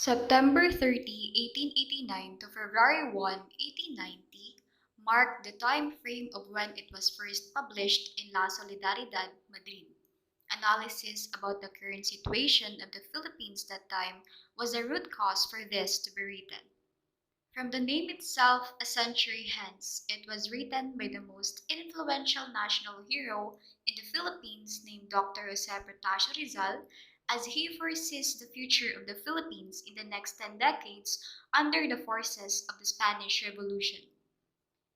September 30, 1889 to February 1, 1890 marked the time frame of when it was first published in La Solidaridad, Madrid. Analysis about the current situation of the Philippines that time was the root cause for this to be written. From the name itself, a century hence, it was written by the most influential national hero in the Philippines named Dr. Jose Protasio Rizal as he foresees the future of the Philippines in the next 10 decades under the forces of the Spanish Revolution.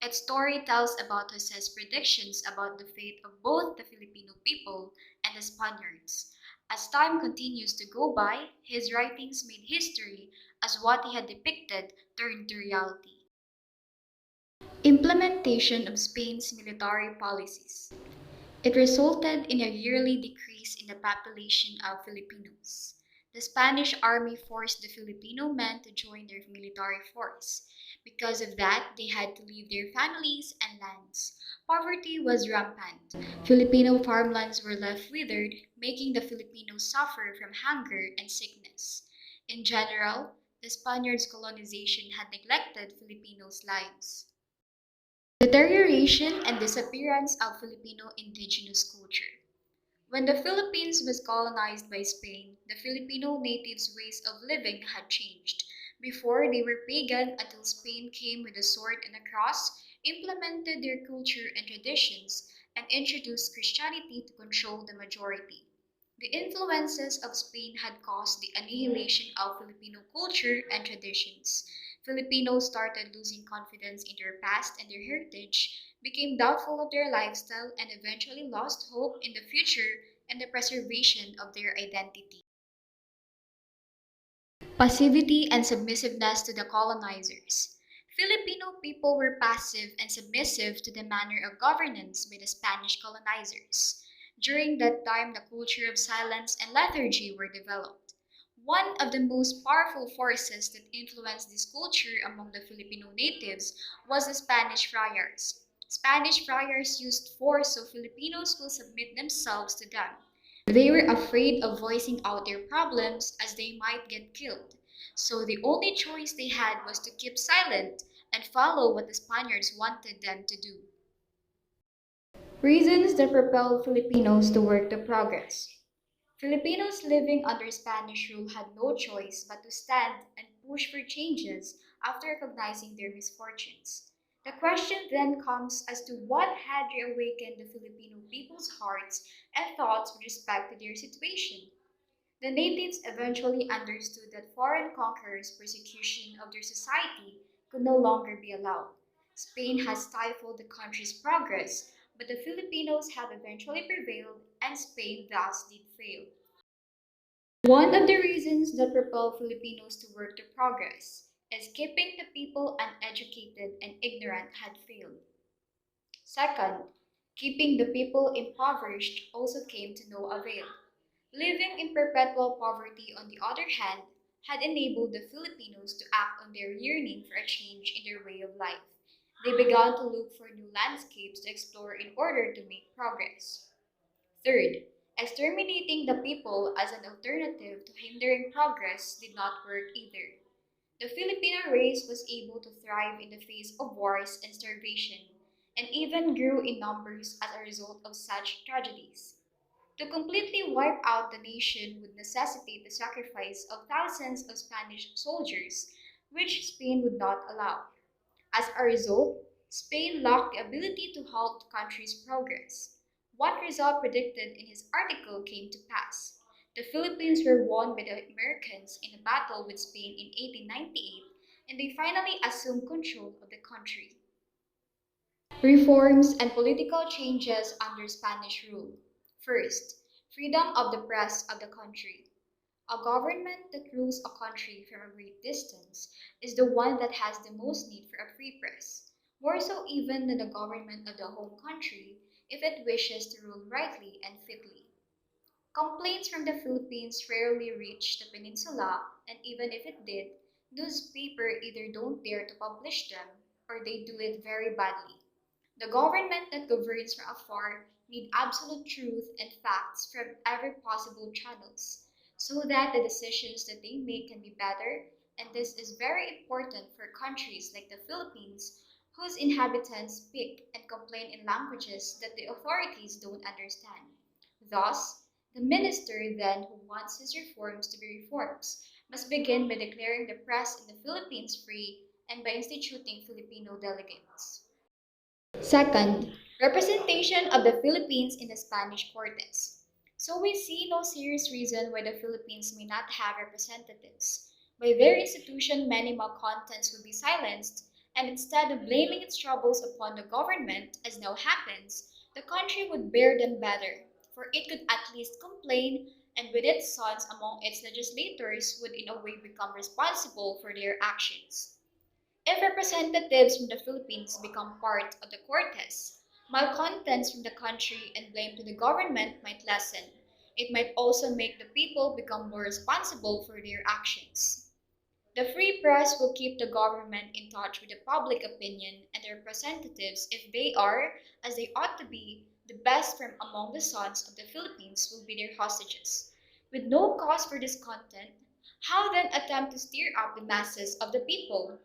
Its story tells about Jose's predictions about the fate of both the Filipino people and the Spaniards. As time continues to go by, his writings made history as what he had depicted turned to reality. Implementation of Spain's military policies. It resulted in a yearly decrease in the population of Filipinos. The Spanish army forced the Filipino men to join their military force. Because of that, they had to leave their families and lands. Poverty was rampant. Filipino farmlands were left withered, making the Filipinos suffer from hunger and sickness. In general, the Spaniards' colonization had neglected Filipinos' lives. Deterioration and disappearance of Filipino indigenous culture. When the Philippines was colonized by Spain, the Filipino natives' ways of living had changed. Before, they were pagan until Spain came with a sword and a cross, implemented their culture and traditions, and introduced Christianity to control the majority. The influences of Spain had caused the annihilation of Filipino culture and traditions. Filipinos started losing confidence in their past and their heritage, became doubtful of their lifestyle, and eventually lost hope in the future and the preservation of their identity. Passivity and submissiveness to the colonizers. Filipino people were passive and submissive to the manner of governance by the Spanish colonizers. During that time, the culture of silence and lethargy were developed. One of the most powerful forces that influenced this culture among the Filipino natives was the Spanish friars. Spanish friars used force so Filipinos will submit themselves to them. They were afraid of voicing out their problems as they might get killed. So the only choice they had was to keep silent and follow what the Spaniards wanted them to do. Reasons that propelled Filipinos to work to progress. Filipinos living under Spanish rule had no choice but to stand and push for changes after recognizing their misfortunes. The question then comes as to what had reawakened the Filipino people's hearts and thoughts with respect to their situation. The natives eventually understood that foreign conquerors' persecution of their society could no longer be allowed. Spain had stifled the country's progress, but the Filipinos have eventually prevailed, and Spain thus did fail. One of the reasons that propel Filipinos to work to progress is keeping the people uneducated and ignorant had failed. Second, keeping the people impoverished also came to no avail. Living in perpetual poverty, on the other hand, had enabled the Filipinos to act on their yearning for a change in their way of life. They began to look for new landscapes to explore in order to make progress. Third, exterminating the people as an alternative to hindering progress did not work either. The Filipino race was able to thrive in the face of wars and starvation, and even grew in numbers as a result of such tragedies. To completely wipe out the nation would necessitate the sacrifice of thousands of Spanish soldiers, which Spain would not allow. As a result, Spain lacked the ability to halt the country's progress. What Rizal predicted in his article came to pass. The Philippines were won by the Americans in a battle with Spain in 1898, and they finally assumed control of the country. Reforms and political changes under Spanish rule. First, freedom of the press of the country. A government that rules a country from a great distance is the one that has the most need for a free press, more so even than the government of the home country if it wishes to rule rightly and fitly. Complaints from the Philippines rarely reach the peninsula, and even if it did, newspapers either don't dare to publish them or they do it very badly. The government that governs from afar need absolute truth and facts from every possible channels. so that the decisions that they make can be better, and this is very important for countries like the Philippines, whose inhabitants speak and complain in languages that the authorities don't understand. Thus, the minister then who wants his reforms to be reforms must begin by declaring the press in the Philippines free and by instituting Filipino delegates. Second, representation of the Philippines in the Spanish Cortes. So we see no serious reason why the Philippines may not have representatives. By their institution, many malcontents would be silenced, and instead of blaming its troubles upon the government, as now happens, the country would bear them better, for it could at least complain, and with its sons among its legislators would in a way become responsible for their actions. If representatives from the Philippines become part of the Cortes, malcontents from the country and blame to the government might lessen. It might also make the people become more responsible for their actions. The free press will keep the government in touch with the public opinion and the representatives if they are, as they ought to be, the best from among the sons of the Philippines will be their hostages. With no cause for discontent, how then attempt to stir up the masses of the people?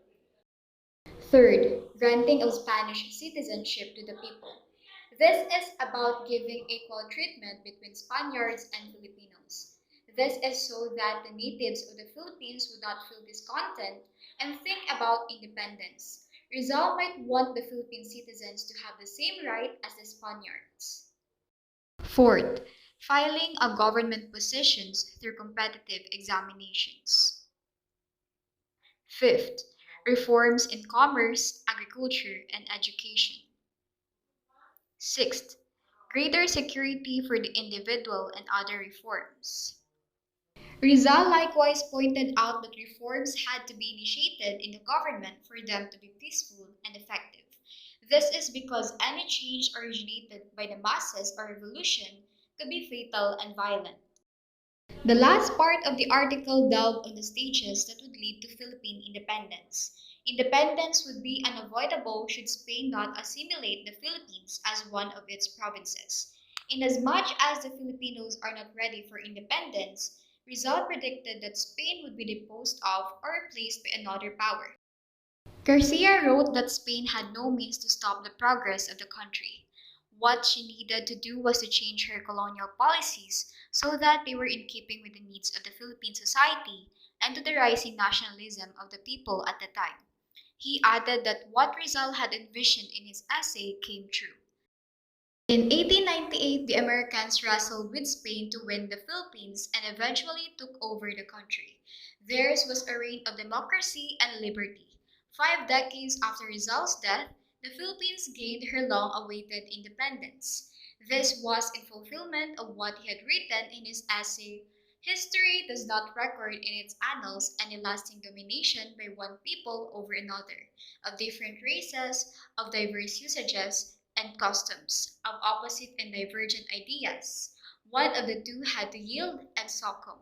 Third, granting of Spanish citizenship to the people. This is about giving equal treatment between Spaniards and Filipinos. This is so that the natives of the Philippines would not feel discontent and think about independence. Rizal might want the Philippine citizens to have the same right as the Spaniards. Fourth, filing of government positions through competitive examinations. Fifth, reforms in commerce, agriculture, and education. Sixth, greater security for the individual and other reforms. Rizal likewise pointed out that reforms had to be initiated in the government for them to be peaceful and effective. This is because any change originated by the masses or revolution could be fatal and violent. The last part of the article delved on the stages that would lead to Philippine independence. Independence would be unavoidable should Spain not assimilate the Philippines as one of its provinces. Inasmuch as the Filipinos are not ready for independence, Rizal predicted that Spain would be disposed of or replaced by another power. Garcia wrote that Spain had no means to stop the progress of the country. What she needed to do was to change her colonial policies so that they were in keeping with the needs of the Philippine society and to the rising nationalism of the people at the time. He added that what Rizal had envisioned in his essay came true. In 1898, the Americans wrestled with Spain to win the Philippines and eventually took over the country. Theirs was a reign of democracy and liberty. 5 decades after Rizal's death, the Philippines gained her long-awaited independence. This was in fulfillment of what he had written in his essay, History does not record in its annals any lasting domination by one people over another, of different races, of diverse usages and customs, of opposite and divergent ideas. One of the two had to yield and succumb.